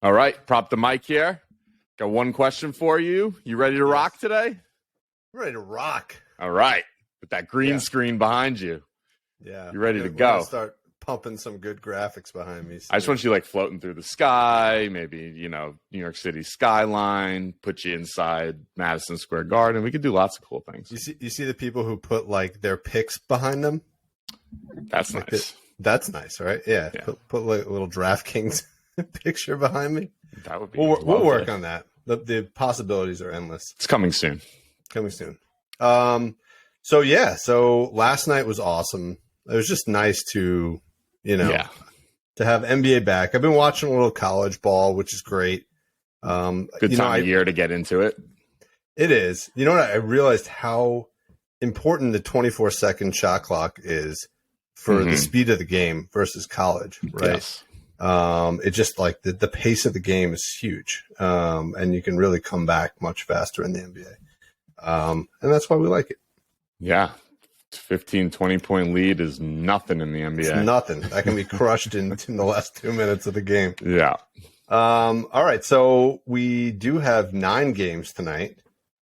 All right, prop the mic here. Got one question for you. You ready to rock today? I'm ready to rock. All right, with that green screen behind you. Yeah. You ready to We're go? gonna start pumping some good graphics behind me. I just want you like floating through the sky, maybe, New York City skyline, put you inside Madison Square Garden. We could do lots of cool things. You see the people who put like their pics behind them? That's like nice. That's nice, right? Yeah. Put like a little DraftKings picture behind me. That would be We'll work on that. The possibilities are endless. It's coming soon. So last night was awesome. It was just nice to, to have NBA back. I've been watching a little college ball, which is great. Good time of year to get into it. It is. You know what? I realized how important the 24-second shot clock is for the speed of the game versus college, right? Yes. It just like the pace of the game is huge. And you can really come back much faster in the NBA. And that's why we like it. Yeah. 15, 20-point lead is nothing in the NBA. It's nothing. That can be crushed in the last 2 minutes of the game. Yeah. All right. So we do have 9 games tonight.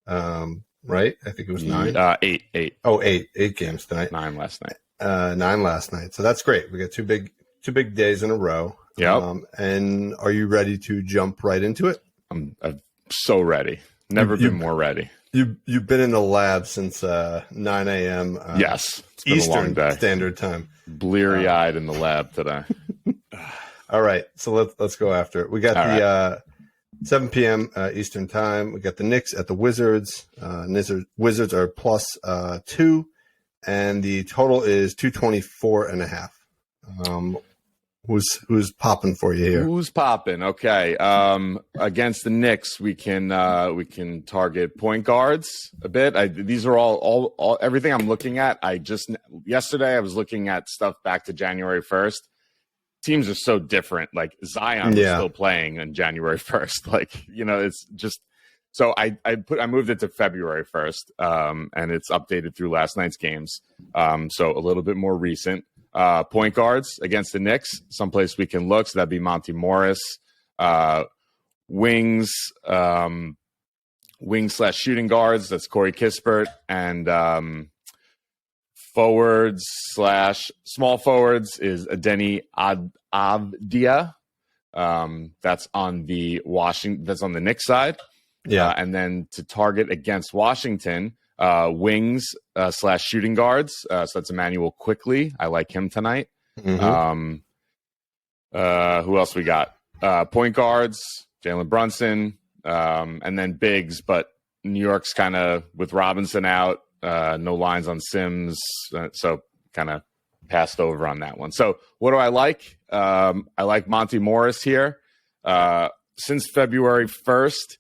Right? I think it was 9. 8. Oh, 8 games tonight. 9 last night. 9 last night. So that's great. We got two big days in a row. Yep. And are you ready to jump right into it? I'm so ready. Never been more ready. You've been in the lab since 9 a.m. Yes, it's been Eastern a long day. Standard Time. Bleary-eyed in the lab today. All right, so let's go after it. We got 7 p.m. Eastern Time. We got the Knicks at the Wizards. Wizards are plus 2, and the total is 224.5. Who's popping for you here? Who's popping? Okay. Against the Knicks, we can target point guards a bit. These are all everything I'm looking at. Yesterday I was looking at stuff back to January 1st. Teams are so different. Like Zion is still playing on January 1st. Like, it's just so I moved it to February 1st. And it's updated through last night's games. So a little bit more recent. Point guards against the Knicks, someplace we can look. So that'd be Monty Morris. Wings /shooting guards. That's Corey Kispert. And small forwards is Adeni Avdia. That's on the Knicks side. Yeah. And then to target against Washington, wings /shooting guards. So that's Emmanuel Quickly. I like him tonight. Mm-hmm. Who else we got? Point guards, Jalen Brunson, and then bigs. But New York's kind of with Robinson out, no lines on Sims, so kind of passed over on that one. So what do I like? I like Monty Morris here. Since February 1st,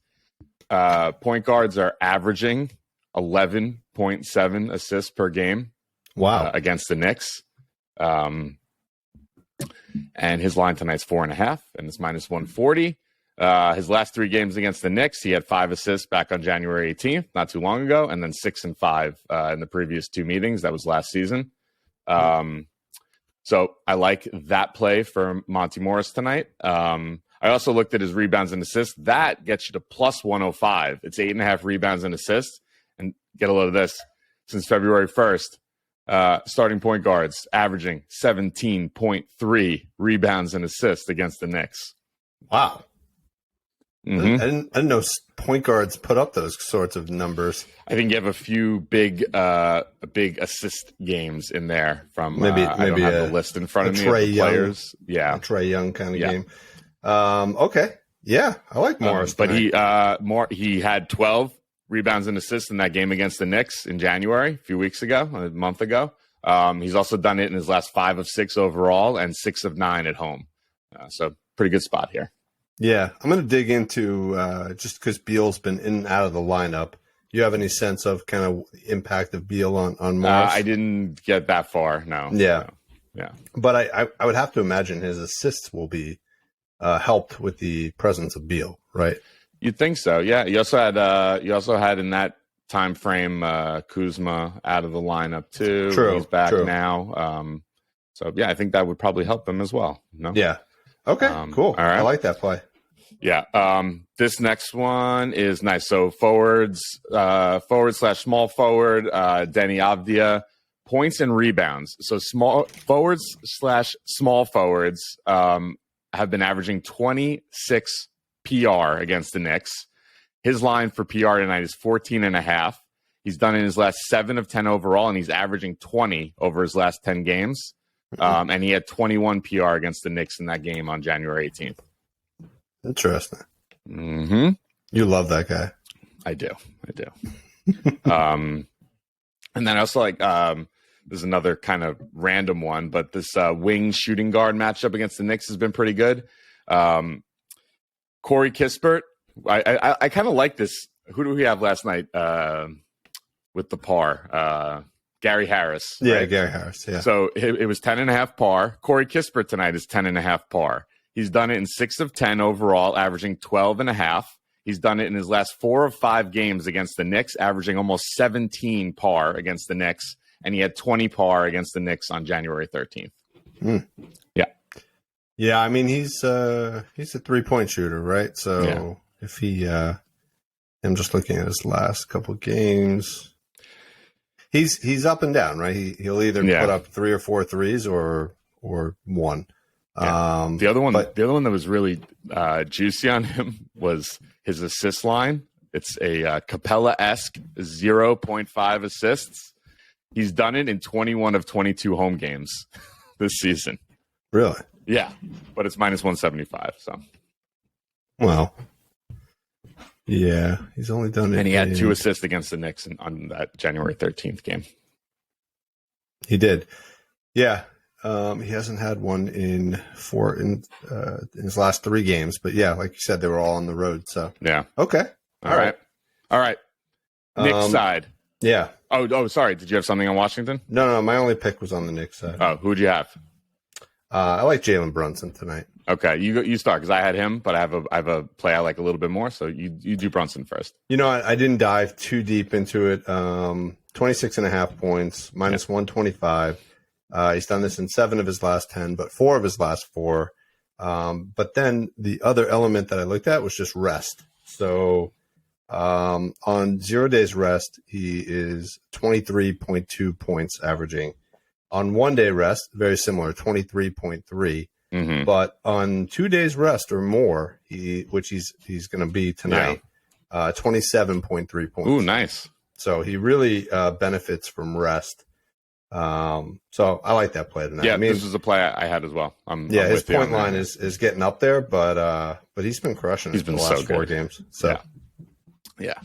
point guards are averaging 11.7 assists per game. Wow. Against the Knicks. And his line tonight's 4.5, and it's -140. His last 3 games against the Knicks, he had 5 assists back on January 18th, not too long ago, and then 6 and 5 in the previous 2 meetings. That was last season. So I like that play for Monty Morris tonight. I also looked at his rebounds and assists. That gets you to plus 105. It's 8.5 rebounds and assists. And get a load of this. Since February 1st, starting point guards averaging 17.3 rebounds and assists against the Knicks. Wow. Mm-hmm. I didn't know point guards put up those sorts of numbers. I think you have a few big assist games in there from maybe I don't have the list in front of me of the players. A Trae Young kind of game. Okay. Yeah, I like Morris. But he had 12 rebounds and assists in that game against the Knicks in January, a few weeks ago, a month ago. He's also done it in his last 5 of 6 overall and 6 of 9 at home. So pretty good spot here. Yeah, I'm going to dig into just because Beal's been in and out of the lineup. Do you have any sense of kind of the impact of Beal on Morris? I didn't get that far, no. Yeah. No. Yeah. But I would have to imagine his assists will be helped with the presence of Beal, right? You'd think so, yeah. You also had in that time frame Kuzma out of the lineup too. True. He's back now. So yeah, I think that would probably help them as well. No? Yeah. Okay. Cool. All right. I like that play. Yeah. This next one is nice. So forward slash small forward, Denny Avdia, points and rebounds. So small forwards slash small forwards have been averaging 26 PR against the Knicks. His line for PR tonight is 14.5. He's done it in his last 7 of 10 overall, and he's averaging 20 over his last 10 games. And he had 21 PR against the Knicks in that game on January 18th. Interesting. Mm-hmm. You love that guy. I do. And then I also like, there's another kind of random one, but this wing shooting guard matchup against the Knicks has been pretty good. Corey Kispert, I kind of like this. Who do we have last night with the par? Gary Harris. Yeah, right? Gary Harris. Yeah. So it was 10.5 par. Corey Kispert tonight is 10.5 par. He's done it in 6 of 10 overall, averaging 12.5. He's done it in his last 4 of 5 games against the Knicks, averaging almost 17 par against the Knicks. And he had 20 par against the Knicks on January 13th. Yeah. Yeah, I mean, he's a 3-point shooter, right? So if he I'm just looking at his last couple of games. He's up and down, right? He'll either put up 3 or 4 threes or one. Yeah. The other one that was really juicy on him was his assist line. It's a Capella-esque 0.5 assists. He's done it in 21 of 22 home games this season. Really? Yeah, but it's minus 175. So, well, yeah, he's only done it. And he had 2 assists against the Knicks on that January 13th game. He did. Yeah. He hasn't had one in his last 3 games, but yeah, like you said, they were all on the road. So yeah. Okay. All right. Knicks side. Yeah. Oh, sorry. Did you have something on Washington? No. My only pick was on the Knicks side. Oh, who'd you have? I like Jalen Brunson tonight. Okay, you start because I had him, but I have a play I like a little bit more. So you do Brunson first. I didn't dive too deep into it. 26.5 points, minus 125. He's done this in 7 of his last 10, but 4 of his last 4. But then the other element that I looked at was just rest. So on 0 days rest, he is 23.2 points averaging. On 1 day rest, very similar, 23.3. Mm-hmm. But on 2 days rest or more, which he's going to be tonight, 27.3 points. Ooh, nice. So he really benefits from rest. So I like that play tonight. Yeah, this is a play I had as well. His point line is getting up there, but he's been crushing. He's been the last 4 games. So yeah.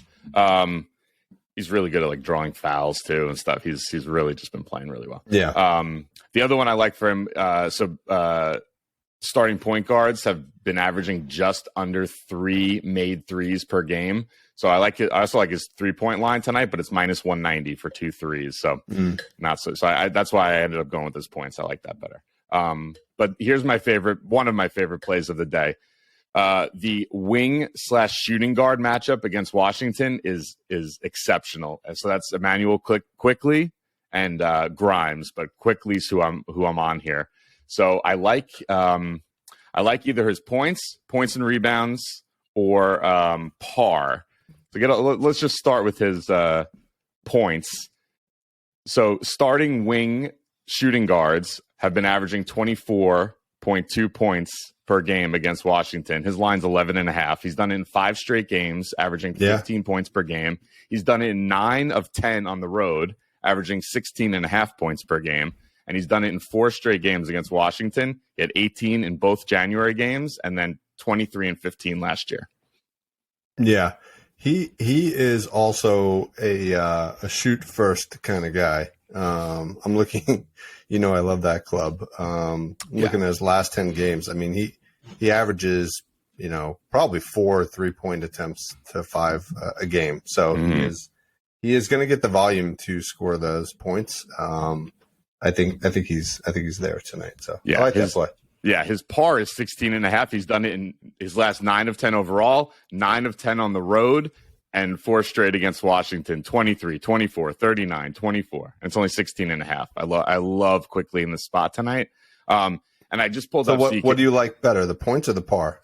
He's really good at like drawing fouls too and stuff. He's really just been playing really well. Yeah. The other one I like for him, starting point guards have been averaging just under 3 made threes per game. So I like it. I also like his 3-point line tonight, but it's minus 190 for 2 threes. So not so. So that's why I ended up going with his points. I like that better. But here's one of my favorite plays of the day. The wing / shooting guard matchup against Washington is exceptional. And so that's Emmanuel Quickly and Grimes, but Quickly's who I'm on here. So I like either his points and rebounds, or par. So let's just start with his points. So starting wing shooting guards have been averaging 24.2 points per game against Washington. His line's 11.5. He's done it in 5 straight games, averaging 15 points per game. He's done it in 9 of 10 on the road, averaging 16.5 points per game. And he's done it in 4 straight games against Washington. He had 18 in both January games, and then 23 and 15 last year. Yeah, he is also a shoot first kind of guy. I'm looking, I love that club. Looking at his last 10 games. I mean, he averages, probably 4 3-point attempts to 5 a game. So he is going to get the volume to score those points. I think he's there tonight. So I like that play. Yeah, his par is 16.5. He's done it in his last 9 of 10 overall, 9 of 10 on the road, and 4 straight against Washington, 23, 24, 39, 24. And it's only 16.5. I love Quickly in the spot tonight. And I just pulled up. What do you like better, the points or the par?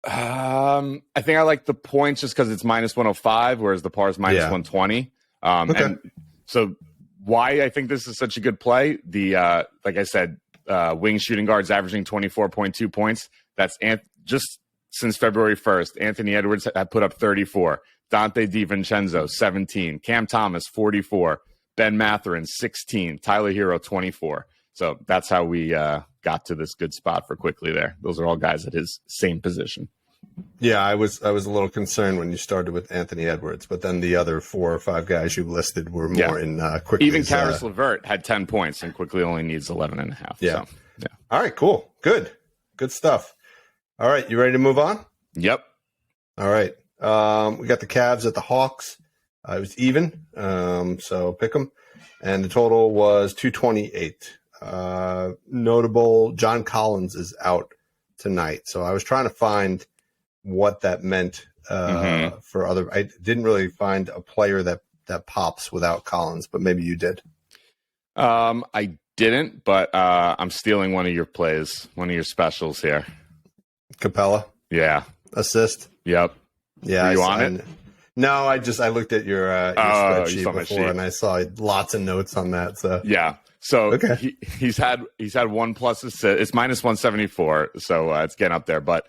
I think I like the points just because it's minus 105, whereas the par is minus 120. Okay. And so why I think this is such a good play, like I said, wing shooting guards averaging 24.2 points. That's just since February 1st. Anthony Edwards had put up 34. Dante DiVincenzo, 17. Cam Thomas, 44. Ben Mathurin, 16. Tyler Hero, 24. So that's how we got to this good spot for Quickly there. Those are all guys at his same position. Yeah, I was a little concerned when you started with Anthony Edwards, but then the other 4 or 5 guys you listed were more in Quickly. Even Karis LeVert had 10 points and Quickly only needs 11.5. Yeah. So, yeah. All right, cool. Good stuff. All right, you ready to move on? Yep. All right. We got the Cavs at the Hawks. It was even, so pick them. And the total was 228. Notable, John Collins is out tonight. So I was trying to find what that meant for other. I didn't really find a player that pops without Collins, but maybe you did. I didn't, but I'm stealing one of your plays, one of your specials here. Capella? Yeah. Assist? Yep. Yeah. Were you on it? No, I looked at your spreadsheet before, and I saw lots of notes on that. So yeah. So he's had 1+ assist. It's minus 174, so it's getting up there. But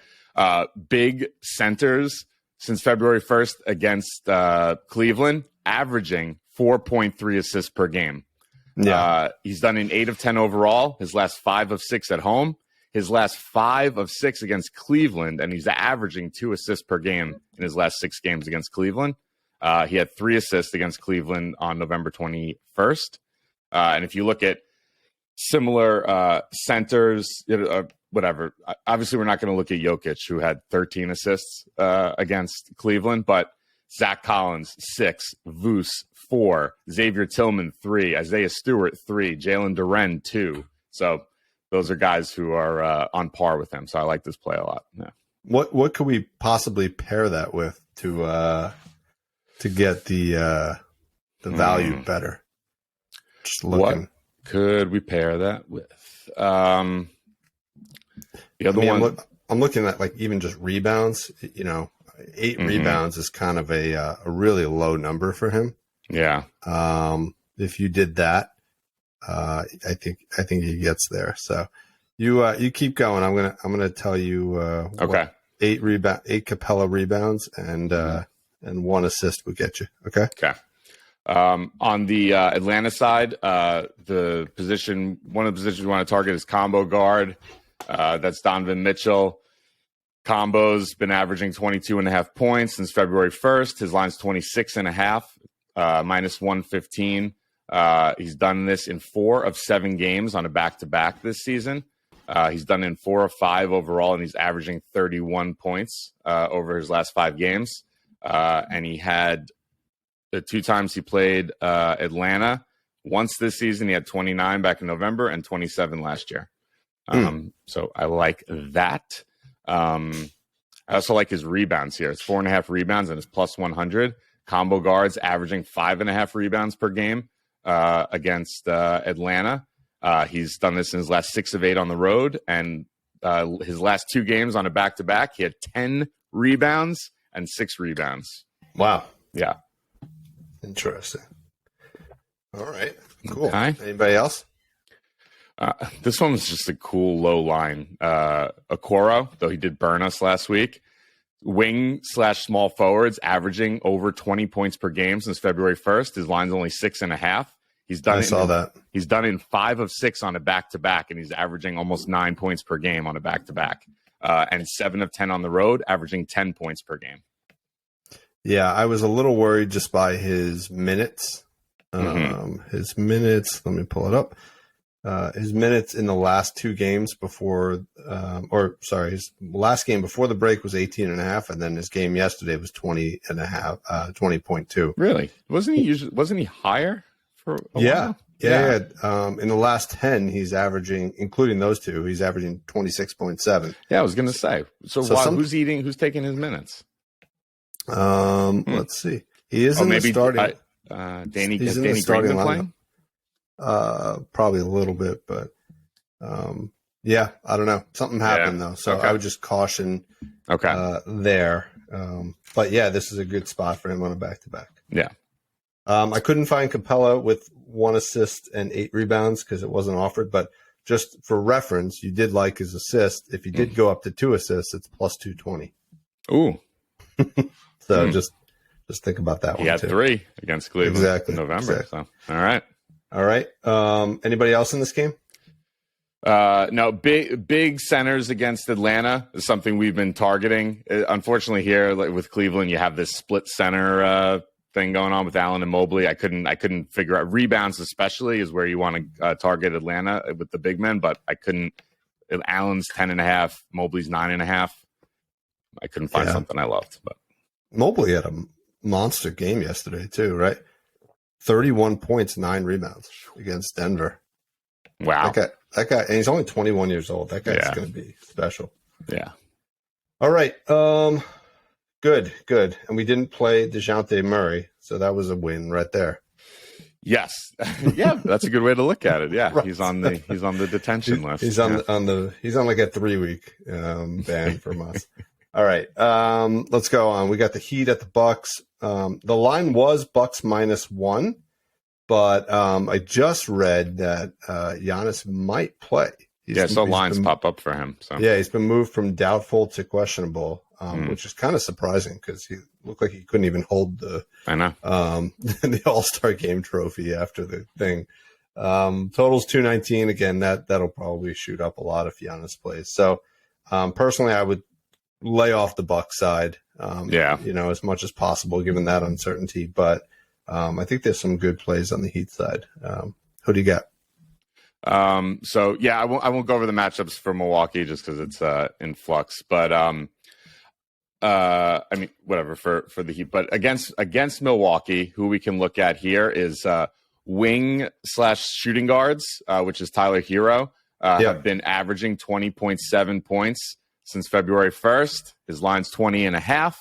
big centers since February 1st against Cleveland, averaging 4.3 assists per game. Yeah, he's done in 8 of 10 overall. His last 5 of 6 at home. His last 5 of 6 against Cleveland, and he's averaging 2 assists per game in his last 6 games against Cleveland. He had 3 assists against Cleveland on November 21st. And if you look at similar centers, whatever, obviously we're not going to look at Jokic, who had 13 assists against Cleveland, but Zach Collins, 6, Vus, 4, Xavier Tillman, 3, Isaiah Stewart, 3, Jalen Duren, 2. So those are guys who are on par with him. So I like this play a lot. Yeah. What could we possibly pair that with to get the value better? Just looking. What could we pair that with? The other one. I'm looking at even just rebounds. 8 rebounds is kind of a really low number for him. Yeah. If you did that, I think he gets there. So you keep going. I'm gonna tell you. Okay. 8 Capella rebounds and 1 assist would get you. Okay. Okay. On the Atlanta side, one of the positions we want to target is combo guard. That's Donovan Mitchell. Combo's been averaging 22.5 points since February 1st. His line's 26.5, minus 115. He's done this in 4 of 7 games on a back-to-back this season. He's done in 4 of 5 overall, and he's averaging 31 points over his last 5 games. And he had the 2 times he played Atlanta. Once this season, he had 29 back in November and 27 last year. So I like that. I also like his rebounds here. It's 4.5 rebounds and it's plus 100. Combo guards averaging 5.5 rebounds per game against Atlanta. He's done this in his last 6 of 8 on the road, and his last 2 games on a back-to-back, he had 10 rebounds and 6 rebounds. Wow. Yeah. Interesting. All right. Cool. Okay. Anybody else? This one was just a cool low line. Okoro, though he did burn us last week. Wing/small forwards averaging over 20 points per game since February 1st. His line's only 6.5. He's done. He's done in 5 of 6 on a back-to-back, and he's averaging almost 9 points per game on a back-to-back. And 7 of 10 on the road, averaging 10 points per game. Yeah, I was a little worried just by his minutes. His minutes, let me pull it up. His minutes in the last 2 games before, his last game before the break was 18.5, and then his game yesterday was 20.5, 20.2. Really? Wasn't he higher for a while? Yeah. In the last 10, he's averaging, including those 2, he's averaging 26.7. Yeah, I was going to say. So who's taking his minutes? Let's see. He is in the starting. Danny Green been playing? Probably a little bit, but I don't know. Something happened though, so okay. I would just caution there. But yeah, this is a good spot for him on a back-to-back. Yeah. I couldn't find Capella with 1 assist and 8 rebounds because it wasn't offered, but just for reference, you did like his assist. If he did go up to 2 assists, it's plus 220. Ooh. So just think about that one. He had too. 3 against Cleveland in November. Exactly. So, all right. Anybody else in this game? No, big centers against Atlanta is something we've been targeting. Unfortunately, here with Cleveland, you have this split center thing going on with Allen and Mobley. I couldn't figure out rebounds, especially is where you want to target Atlanta with the big men, but I couldn't. Allen's 10.5, Mobley's 9.5. I couldn't find something I loved. But Mobley had a monster game yesterday too, right? 31 points, 9 rebounds against Denver. Wow. That guy, and he's only 21 years old. That guy's going to be special. Yeah. All right. Good. And we didn't play DeJounte Murray, so that was a win right there. Yes. Yeah, that's a good way to look at it. Yeah. Right. He's on the detention list. He's on like a 3-week ban from us. All right. Let's go on. We got the Heat at the Bucks. The line was Bucks -1. But I just read that Giannis might play. So lines pop up for him. So yeah, he's been moved from doubtful to questionable, which is kind of surprising because he looked like he couldn't even hold the the All-Star Game trophy after the thing. Totals 219 again. That'll probably shoot up a lot if Giannis plays. So personally, I would lay off the Bucks side. As much as possible given that uncertainty, but. I think there's some good plays on the Heat side. Who do you got? I won't go over the matchups for Milwaukee just because it's in flux. But whatever for the Heat. But against Milwaukee, who we can look at here is wing/shooting guards, which is Tyler Hero. Have been averaging 20.7 points since February 1st. His line's 20.5.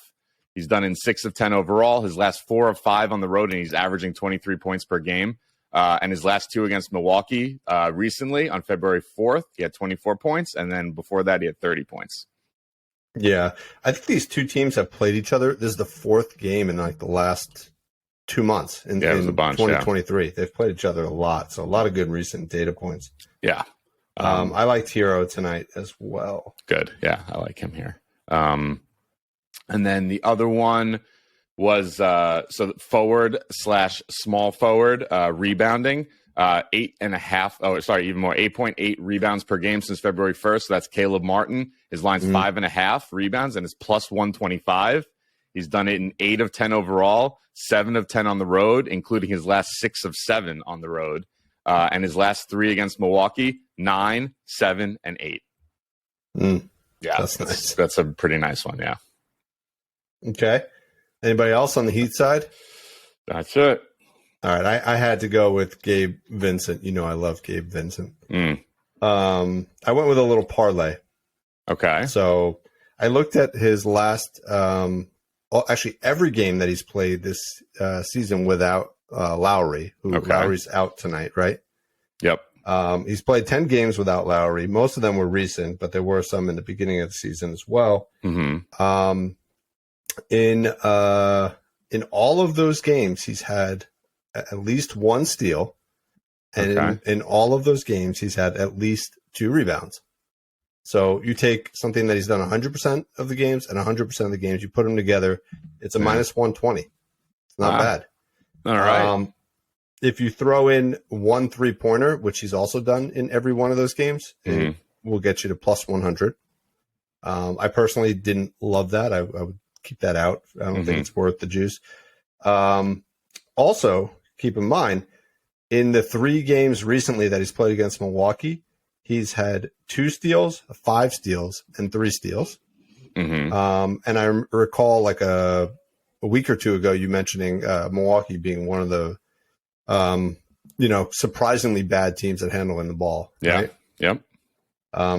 He's done in 6 of 10 overall. His last 4 of 5 on the road, and he's averaging 23 points per game. And his last 2 against Milwaukee recently on February 4th, he had 24 points. And then before that, he had 30 points. Yeah. I think these two teams have played each other. This is the 4th game in like the last 2 months in, it was a bunch, 2023. They've played each other a lot. So a lot of good recent data points. Yeah. I liked Hero tonight as well. Good. Yeah, I like him here. And then the other one was forward/small forward rebounding, 8.8 rebounds per game since February 1st. So that's Caleb Martin. His line's 5.5 rebounds and is plus 125. He's done it in 8 of 10 overall, 7 of 10 on the road, including his last 6 of 7 on the road. And his last 3 against Milwaukee, 9, 7, and 8. Yeah, that's nice. That's a pretty nice one, yeah. Okay. Anybody else on the Heat side? That's it. All right. I had to go with Gabe Vincent. You know I love Gabe Vincent. I went with a little parlay. Okay. So I looked at his last actually every game that he's played this season without Lowry, Lowry's out tonight, right? Yep. He's played 10 games without Lowry. Most of them were recent, but there were some in the beginning of the season as well. Mm-hmm. In all of those games, he's had at least 1 steal, and in all of those games, he's had at least 2 rebounds. So you take something that he's done 100% of the games and 100% of the games, you put them together, it's a minus 120. It's not bad. All right. If you throw in 1 3-pointer, which he's also done in every one of those games, it will get you to plus 100. I personally didn't love that. I would keep that out. I don't think it's worth the juice. Also, keep in mind, in the 3 games recently that he's played against Milwaukee, he's had 2 steals, 5 steals, and 3 steals. And I recall like a week or 2 ago, you mentioning Milwaukee being one of the, surprisingly bad teams at handling the ball. Yeah. Right? Yep.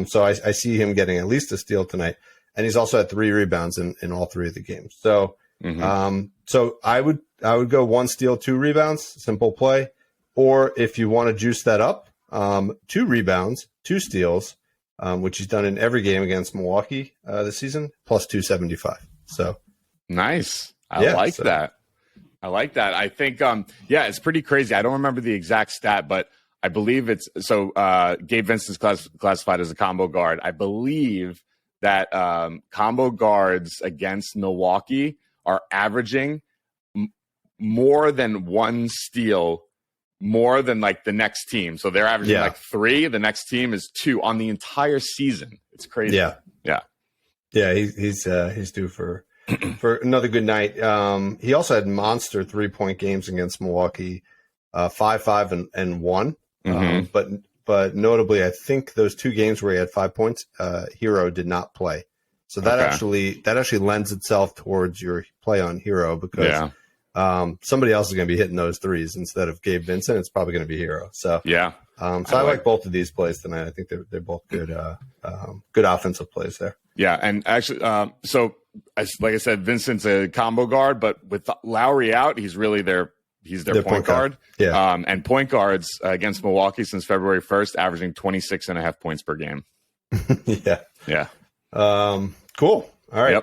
So I see him getting at least a steal tonight. And he's also had 3 rebounds in all 3 of the games. So, so I would go 1 steal, 2 rebounds, simple play. Or if you want to juice that up, 2 rebounds, 2 steals, which he's done in every game against Milwaukee this season, plus 275. So nice. I like that. I think, it's pretty crazy. I don't remember the exact stat, but I believe it's so. Gabe Vincent's classified as a combo guard. I believe that combo guards against Milwaukee are averaging more than one steal, more than like the next team. So they're averaging like 3. The next team is 2 on the entire season. It's crazy. Yeah. He's due for another good night. He also had monster 3-point games against Milwaukee, 5-5 and 1. But notably, I think those 2 games where he had 5 points, Hero did not play. So that actually lends itself towards your play on Hero because somebody else is going to be hitting those threes instead of Gabe Vincent. It's probably going to be Hero. So I like both of these plays tonight. I think they're both good good offensive plays there. Yeah, and actually, like I said, Vincent's a combo guard, but with Lowry out, he's really their point guard. Yeah. And point guards against Milwaukee since February 1st, averaging 26.5 points per game. Yeah. Cool. All right.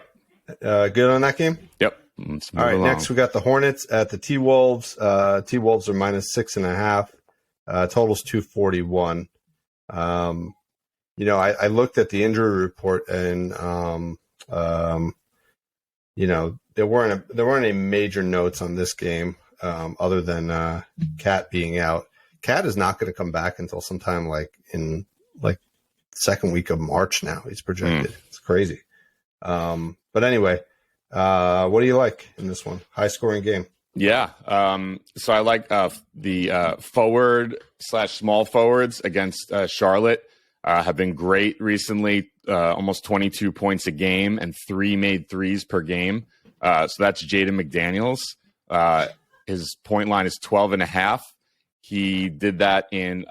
Yep. Good on that game? Yep. All right. Along. Next, we got the Hornets at the T-Wolves. T-Wolves are minus 6.5. Total's 241. I looked at the injury report and, there weren't any major notes on this game. Other than Cat being out. Cat is not going to come back until sometime in second week of March now. He's projected. It's crazy. But anyway, what do you like in this one? High scoring game. Yeah. So I like the forward/small forwards against Charlotte have been great recently. Almost 22 points a game and 3 made threes per game. So that's Jaden McDaniels. His point line is 12.5. He did that in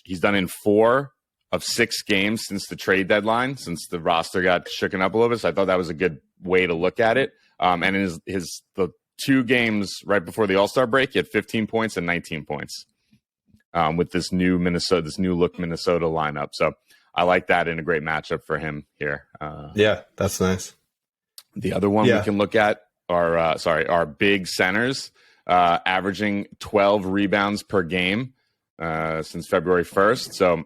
he's done in 4 of 6 games since the trade deadline, since the roster got shooken up a little bit. So I thought that was a good way to look at it. And in the 2 games right before the All-Star break, he had 15 points and 19 points with this new look Minnesota lineup. So I like that in a great matchup for him here. That's nice. The other one we can look at are big centers, averaging 12 rebounds per game since February 1st. So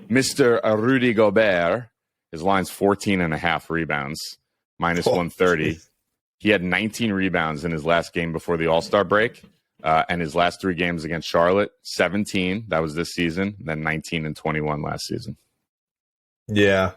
Mr. Rudy Gobert, his line's 14.5 rebounds, minus 130. He had 19 rebounds in his last game before the All-Star break, and his last 3 games against Charlotte, 17. That was this season, then 19 and 21 last season. Yeah,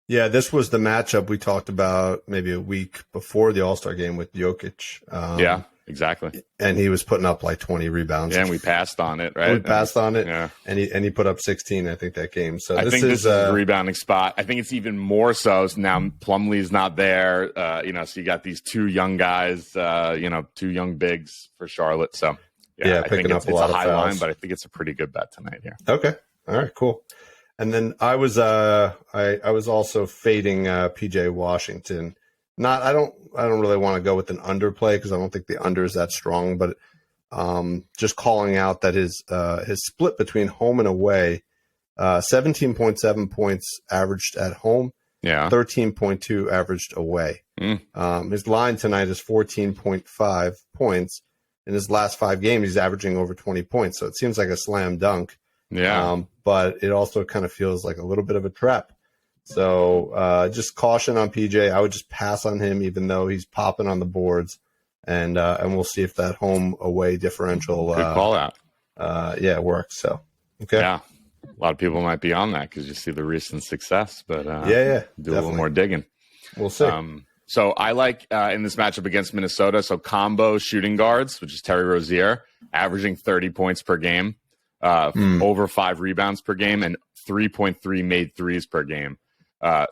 this was the matchup we talked about maybe a week before the All-Star game with Jokic. Yeah, exactly. And he was putting up like 20 rebounds. Yeah, and we passed on it, right? Yeah. And he put up 16, I think, that game. So I think this is a rebounding spot. I think it's even more so now Plumlee's not there. So you got these 2 young guys, 2 young bigs for Charlotte. So I think it's a high line, but I think it's a pretty good bet tonight here. Okay. All right, cool. And then I was also fading PJ Washington. I don't really want to go with an underplay because I don't think the under is that strong, but just calling out that his split between home and away, 17.7 points averaged at home, 13.2 averaged away. His line tonight is 14.5 points. In his last 5 games, he's averaging over 20 points. So it seems like a slam dunk. Yeah. But it also kind of feels like a little bit of a trap. So just caution on PJ. I would just pass on him, even though he's popping on the boards, and we'll see if that home away differential. Good call out. Works. So okay. Yeah, a lot of people might be on that because you see the recent success, but do definitely. a little more digging. We'll see. So I like in this matchup against Minnesota. So combo shooting guards, which is Terry Rozier, averaging 30 points per game. Over 5 rebounds per game and 3.3 made threes per game.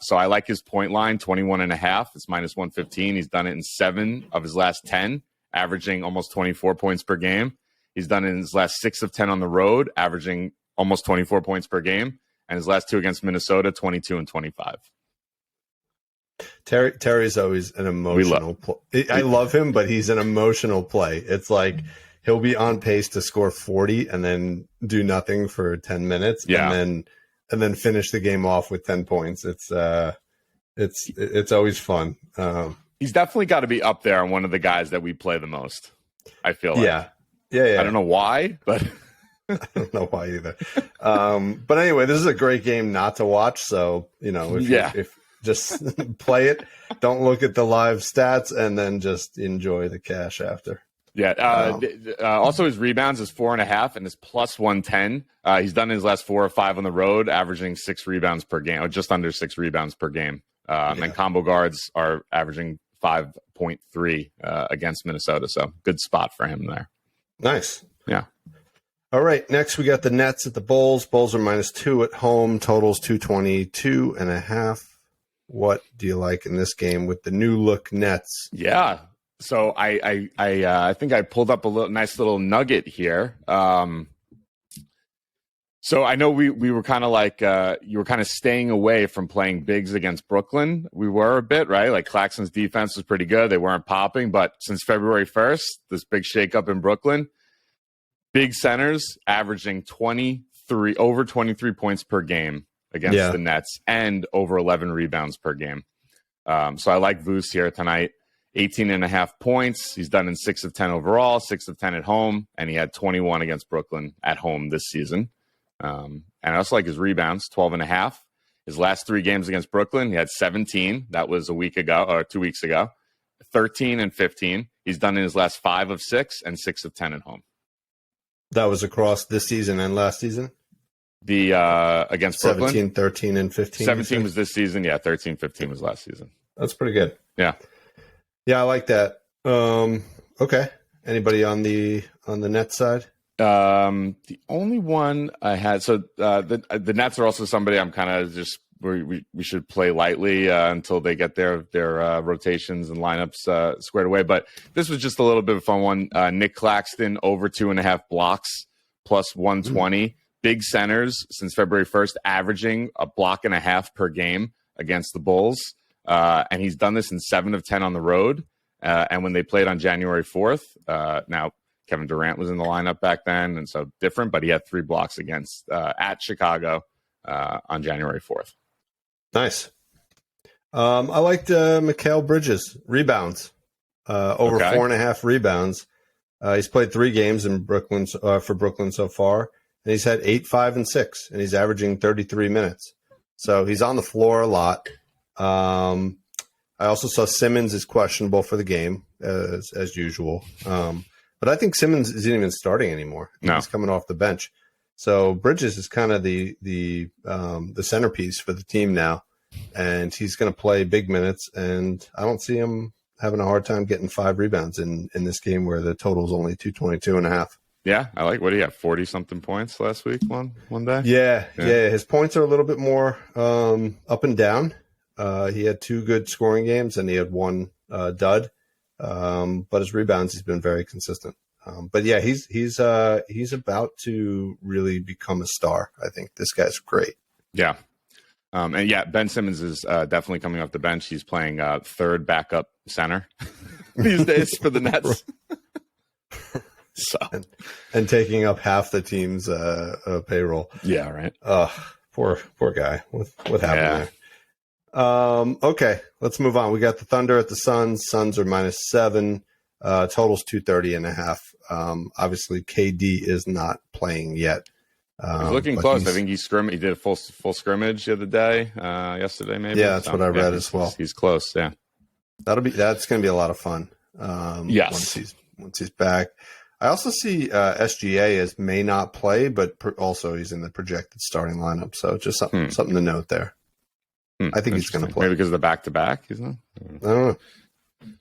So I like his point line, 21.5. It's minus 115. He's done it in 7 of his last 10, averaging almost 24 points per game. He's done it in his last 6 of 10 on the road, averaging almost 24 points per game. And his last 2 against Minnesota, 22 and 25. Terry's always an emotional play. I love him, but he's an emotional play. It's like he'll be on pace to score 40 and then do nothing for 10 minutes, and then finish the game off with 10 points. It's always fun. He's definitely got to be up there on one of the guys that we play the most, I feel like. Yeah. I don't know why, but I don't know why either. But anyway, this is a great game not to watch. So, if just play it, don't look at the live stats, and then just enjoy the cash after. Yeah. Also, his rebounds is 4.5 and is plus 110. He's done his last 4 or 5 on the road, averaging 6 rebounds per game, or just under 6 rebounds per game. And combo guards are averaging 5.3 against Minnesota. So good spot for him there. Nice. Yeah. All right. Next, we got the Nets at the Bulls. Bulls are -2 at home. Totals 222.5. What do you like in this game with the new look Nets? Yeah. So I think I pulled up a nice little nugget here. So I know we were kind of like you were kind of staying away from playing bigs against Brooklyn. We were a bit, right? Like Claxton's defense was pretty good. They weren't popping, but since February 1st, this big shakeup in Brooklyn, big centers averaging over 23 points per game against the Nets and over 11 rebounds per game. So I like Vooch here tonight. 18.5 points. He's done in 6 of 10 overall, 6 of 10 at home, and he had 21 against Brooklyn at home this season. And I also like his rebounds, 12.5. His last 3 games against Brooklyn, he had 17. That was a week ago or 2 weeks ago. 13 and 15. He's done in his last 5 of 6 and 6 of 10 at home. That was across this season and last season? The against 17, Brooklyn? 13, and 15. 17 was this season. Yeah, 13, 15 was last season. That's pretty good. Yeah. Yeah, I like that. Okay. Anybody on the net side? The only one I had, so the Nets are also somebody I'm kind of just we should play lightly until they get their rotations and lineups squared away. But this was just a little bit of a fun one. Nick Claxton over 2.5 blocks plus 120. Big centers since February 1st, averaging a block and a half per game against the Bulls. And he's done this in 7 of 10 on the road. And when they played on January 4th, now Kevin Durant was in the lineup back then, and so different, but he had 3 blocks against at Chicago on January 4th. Nice. I liked Mikal Bridges rebounds, over 4.5 rebounds. He's played 3 games in Brooklyn for Brooklyn so far, and he's had 8, 5, and 6, and he's averaging 33 minutes. So he's on the floor a lot. I also saw Simmons is questionable for the game as usual. But I think Simmons isn't even starting anymore. No. He's coming off the bench. So Bridges is kind of the centerpiece for the team now, and he's going to play big minutes. And I don't see him having a hard time getting 5 rebounds in this game where the total is only 222.5. Yeah, I like. What do you have? 40-something points last week, one day. Yeah. His points are a little bit more up and down. He had 2 good scoring games and he had 1 dud. But his rebounds, he's been very consistent. But yeah, he's about to really become a star. I think this guy's great. Yeah. And yeah, Ben Simmons is definitely coming off the bench. He's playing third backup center these days for the Nets. So and taking up half the team's payroll. Yeah, right. Poor guy. What happened there? Okay, let's move on. We got the Thunder at the Suns. Suns are -7. Totals 230.5. Obviously, KD is not playing yet. He's looking close. I think he did a full scrimmage the other day, yesterday maybe. Yeah, that's what I read as well. He's close. Yeah, that's going to be a lot of fun. Yes, once he's back. I also see SGA as may not play, but also he's in the projected starting lineup. So just something to note there. I think he's going to play. Maybe because of the back-to-back, isn't it? I don't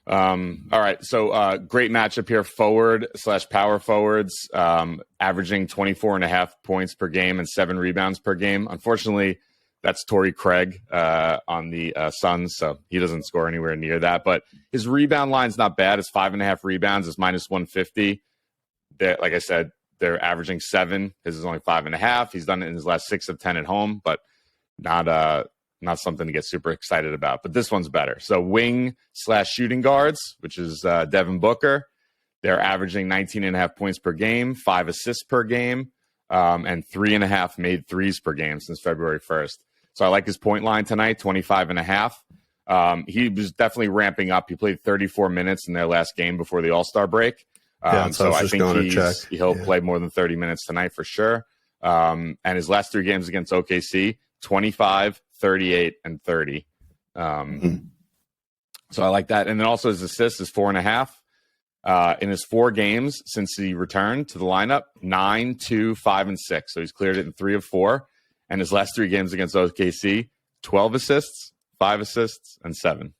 know. All right. So great matchup here. Forward/power forwards, averaging 24.5 points per game and 7 rebounds per game. Unfortunately, that's Torrey Craig on the Suns, so he doesn't score anywhere near that. But his rebound line's not bad. It's 5.5 rebounds. It's -150. Like I said, they're averaging 7. His is only 5.5. He's done it in his last 6 of 10 at home, but not something to get super excited about. But this one's better. So wing/shooting guards, which is Devin Booker. They're averaging 19.5 points per game, 5 assists per game, and 3.5 made threes per game since February 1st. So I like his point line tonight, 25.5. He was definitely ramping up. He played 34 minutes in their last game before the All-Star break. So I think he'll play more than 30 minutes tonight for sure. And his last 3 games against OKC, 25, 38, and 30. So I like that. And then also his assists is 4.5. In his 4 games since he returned to the lineup, 9, 2, 5, and 6. So he's cleared it in 3 of 4. And his last 3 games against OKC, 12 assists, 5 assists, and 7.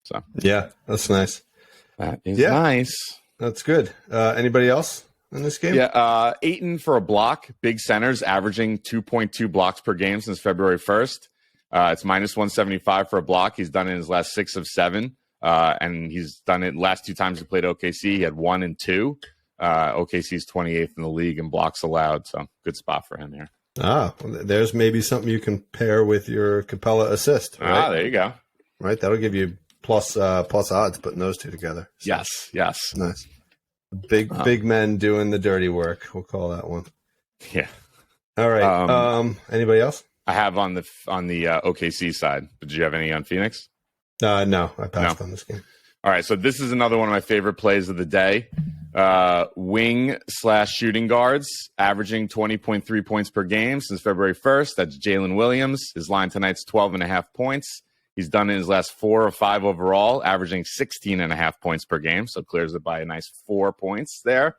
So yeah, that's nice. That is nice. That's good. Anybody else in this game? Yeah, Ayton for a block. Big centers averaging 2.2 blocks per game since February 1st. It's minus 175 for a block. He's done it in his last 6 of 7. And he's done it last 2 times he played OKC. He had 1 and 2. OKC's 28th in the league in blocks allowed. So good spot for him here. Well, there's maybe something you can pair with your Capella assist. Right? There you go. Right, that'll give you plus odds putting those 2 together. So, yes, nice. Big men doing the dirty work. We'll call that one. Yeah. All right. Anybody else? I have on the OKC side. Did you have any on Phoenix? No, I passed on this game. All right, so this is another one of my favorite plays of the day. Wing/shooting guards, averaging 20.3 points per game since February 1st. That's Jalen Williams. His line tonight's 12.5 points. He's done it in his last 4 of 5 overall, averaging 16.5 points per game, so clears it by a nice 4 points there.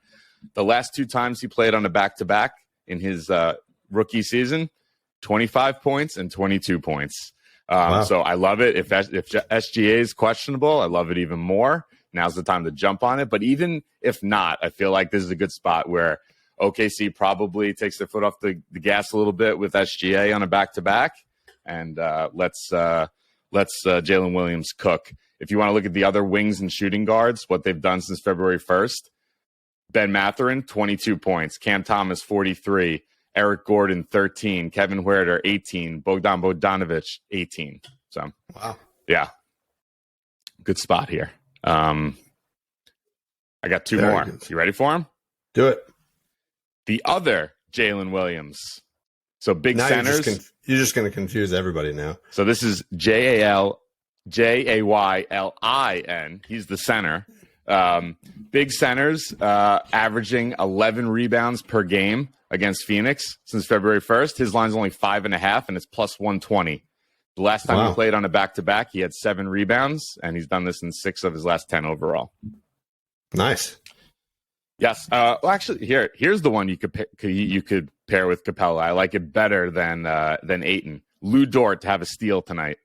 The last 2 times he played on a back-to-back in his rookie season, 25 points and 22 points. Wow. So I love it. If SGA is questionable, I love it even more. Now's the time to jump on it. But even if not, I feel like this is a good spot where OKC probably takes their foot off the gas a little bit with SGA on a back-to-back, and let's Jalen Williams cook. If you want to look at the other wings and shooting guards, what they've done since February 1st, Ben Mathurin, 22 points. Cam Thomas, 43. Eric Gordon, 13. Kevin Huerter, 18. Bogdan Bogdanovic, 18. So, wow. Yeah. Good spot here. I got 2 more. Good. You ready for them? Do it. The other Jalen Williams. So big now centers. You're just going to confuse everybody now. So this is Jaylin. He's the center. Big centers averaging 11 rebounds per game against Phoenix since February 1st. His line's only 5.5, and it's plus 120. The last time he played on a back-to-back, he had 7 rebounds, and he's done this in 6 of his last 10 overall. Nice. Yes. Well, actually, here's the one you could pair with Capella. I like it better than Ayton. Lou Dort to have a steal tonight.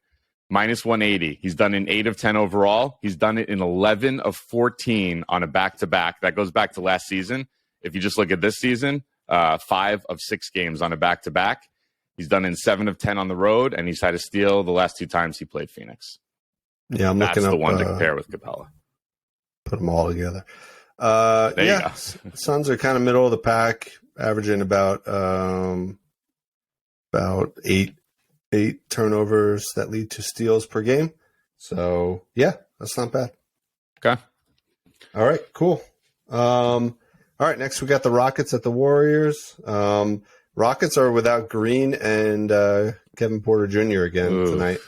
Minus 180. He's done in 8 of 10 overall. He's done it in 11 of 14 on a back-to-back. That goes back to last season. If you just look at this season, 5 of 6 games on a back-to-back. He's done in 7 of 10 on the road, and he's had a steal the last 2 times he played Phoenix. Yeah, That's the one to compare with Capella. Put them all together. There you go. Suns are kind of middle of the pack, averaging about 8 turnovers that lead to steals per game. So, yeah, that's not bad. Okay. All right, cool. All right, next we got the Rockets at the Warriors. Rockets are without Green and Kevin Porter Jr. again tonight.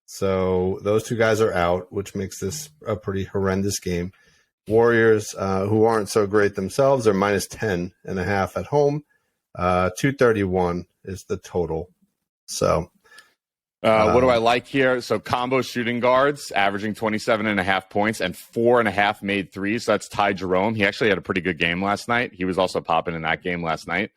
So those 2 guys are out, which makes this a pretty horrendous game. Warriors, who aren't so great themselves, are minus 10.5 at home. 231 is the total. So what do I like here? So combo shooting guards averaging 27.5 points and 4.5 made threes. So that's Ty Jerome. He actually had a pretty good game last night. He was also popping in that game last night.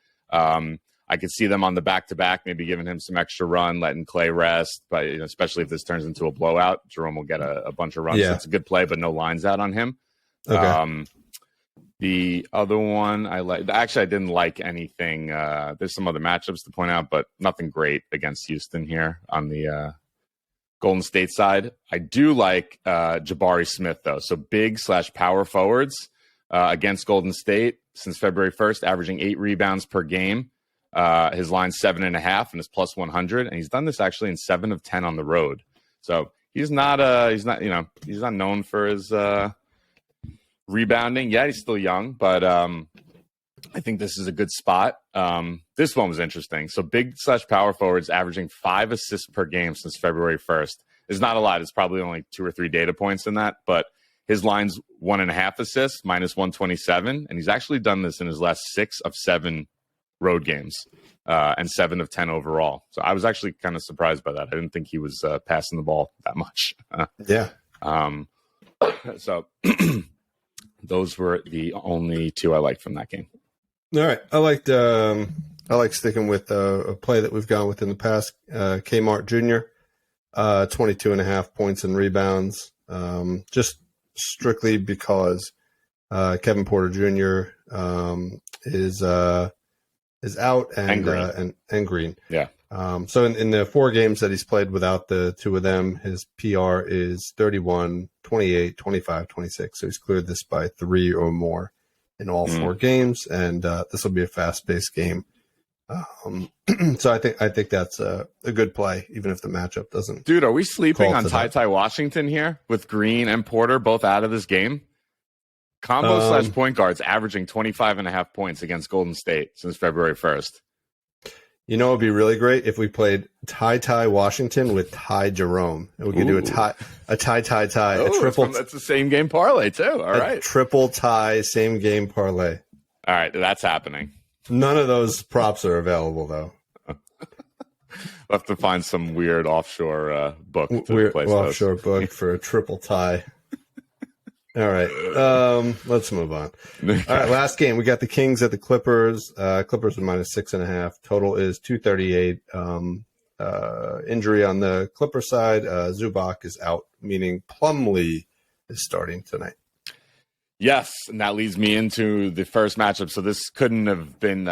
I could see them on the back-to-back, maybe giving him some extra run, letting Clay rest. But especially if this turns into a blowout, Jerome will get a bunch of runs. Yeah. So it's a good play, but no lines out on him. Okay. The other one I like. Actually, I didn't like anything. There's some other matchups to point out, but nothing great against Houston here on the Golden State side. I do like Jabari Smith, though. So big/power forwards against Golden State since February 1st, averaging 8 rebounds per game. His line's 7.5 and is plus 100, and he's done this actually in 7 of 10 on the road. So he's not known for his rebounding. Yeah, he's still young, but I think this is a good spot. This one was interesting. So big/power forwards averaging 5 assists per game since February 1st. It's not a lot. It's probably only 2 or 3 data points in that, but his line's 1.5 assists, minus 127, and he's actually done this in his last 6 of 7 road games, and 7 of 10 overall. So I was actually kind of surprised by that. I didn't think he was passing the ball that much. Yeah. So those were the only 2 I liked from that game. All right. I like sticking with a play that we've gone with in the past. Kmart Jr., 22.5 points and rebounds. Just strictly because Kevin Porter Jr. Is out and Green. Yeah. So in the 4 games that he's played without the 2 of them, his PR is 31, 28, 25, 26. So he's cleared this by 3 or more in all 4 games, and this will be a fast-paced game. So I think that's a good play, even if the matchup doesn't. Dude, are we sleeping on Ty Washington here with Green and Porter both out of this game? Combo/point guards averaging 25.5 points against Golden State since February 1st. You know, it'd be really great if we played Ty Washington with Ty Jerome. And we could do a tie. A triple. That's the same game parlay too. All right. Triple tie, same game parlay. All right. That's happening. None of those props are available though. We'll have to find some weird offshore book. Weird offshore book for a triple tie. All right. Let's move on. All right. Last game. We got the Kings at the Clippers. Clippers are minus 6.5. Total is 238. Injury on the Clipper side. Zubac is out, meaning Plumlee is starting tonight. Yes. And that leads me into the first matchup. So this couldn't have been,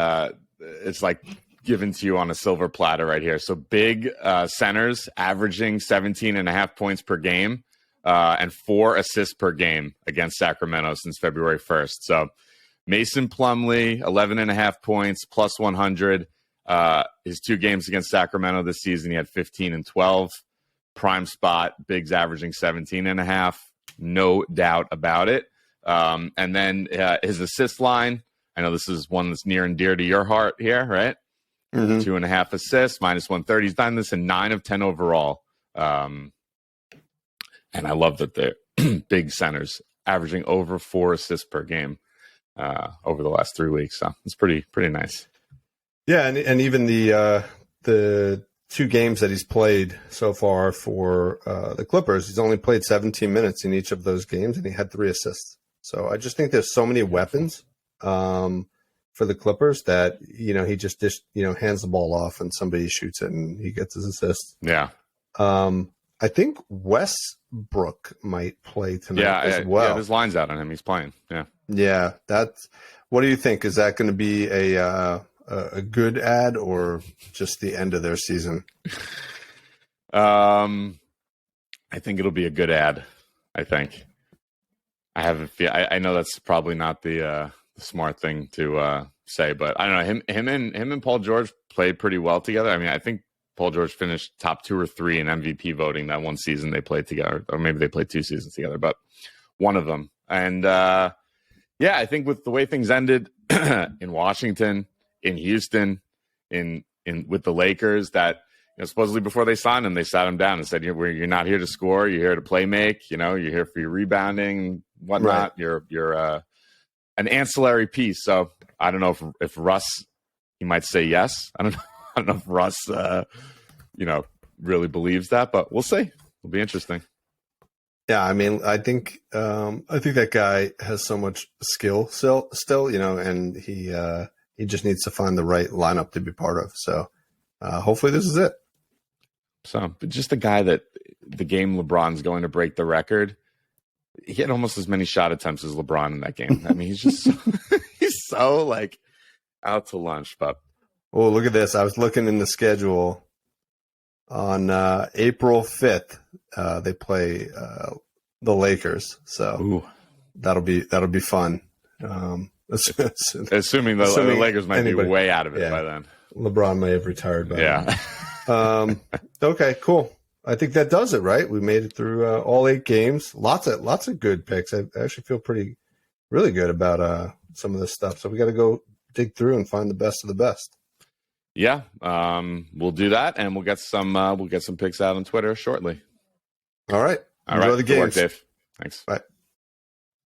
it's like given to you on a silver platter right here. So big centers averaging 17.5 points per game. And 4 assists per game against Sacramento since February 1st. So Mason Plumlee, 11.5 points, plus 100. His 2 games against Sacramento this season, he had 15 and 12. Prime spot, Biggs averaging 17.5. No doubt about it. And then his assist line, I know this is one that's near and dear to your heart here, right? 2.5 assists, minus 130. He's done this in 9 of 10 overall. And I love that they're big centers averaging over 4 assists per game over the last 3 weeks. So it's pretty nice. Yeah, and even the 2 games that he's played so far for the Clippers, he's only played 17 minutes in each of those games, and he had 3 assists. So I just think there's so many weapons for the Clippers that he just hands the ball off and somebody shoots it and he gets his assist. Yeah. I think Westbrook might play tonight as well. Yeah, there's lines out on him. He's playing. Yeah. Yeah. What do you think? Is that going to be a good ad or just the end of their season? I think it'll be a good ad. I think. I have a feel. I know that's probably not the smart thing to say, but I don't know. Him and Paul George played pretty well together. I mean, I think Paul George finished top 2 or 3 in MVP voting that one season they played together, or maybe they played 2 seasons together, but one of them. And I think with the way things ended in Washington, in Houston, in with the Lakers, that supposedly before they signed him, they sat him down and said, "You're not here to score. You're here to play make. You're here for your rebounding and whatnot. Right. You're an ancillary piece." So I don't know if Russ, he might say yes. I don't know if Russ, really believes that, but we'll see. It'll be interesting. Yeah, I mean, I think that guy has so much skill still, and he just needs to find the right lineup to be part of. So hopefully this is it. So, but just a guy that the game LeBron's going to break the record. He had almost as many shot attempts as LeBron in that game. I mean, he's just he's so like out to lunch, but. Oh, look at this. I was looking in the schedule on April 5th. They play the Lakers. So that'll be fun. Assuming the Lakers might be way out of it by then. LeBron may have retired by then. Okay, cool. I think that does it, right? We made it through all 8 games. Lots of good picks. I actually feel pretty really good about some of this stuff. So we got to go dig through and find the best of the best. Yeah, we'll do that, and we'll get some picks out on Twitter shortly. All right. Enjoy the games, Dave. Thanks. Bye.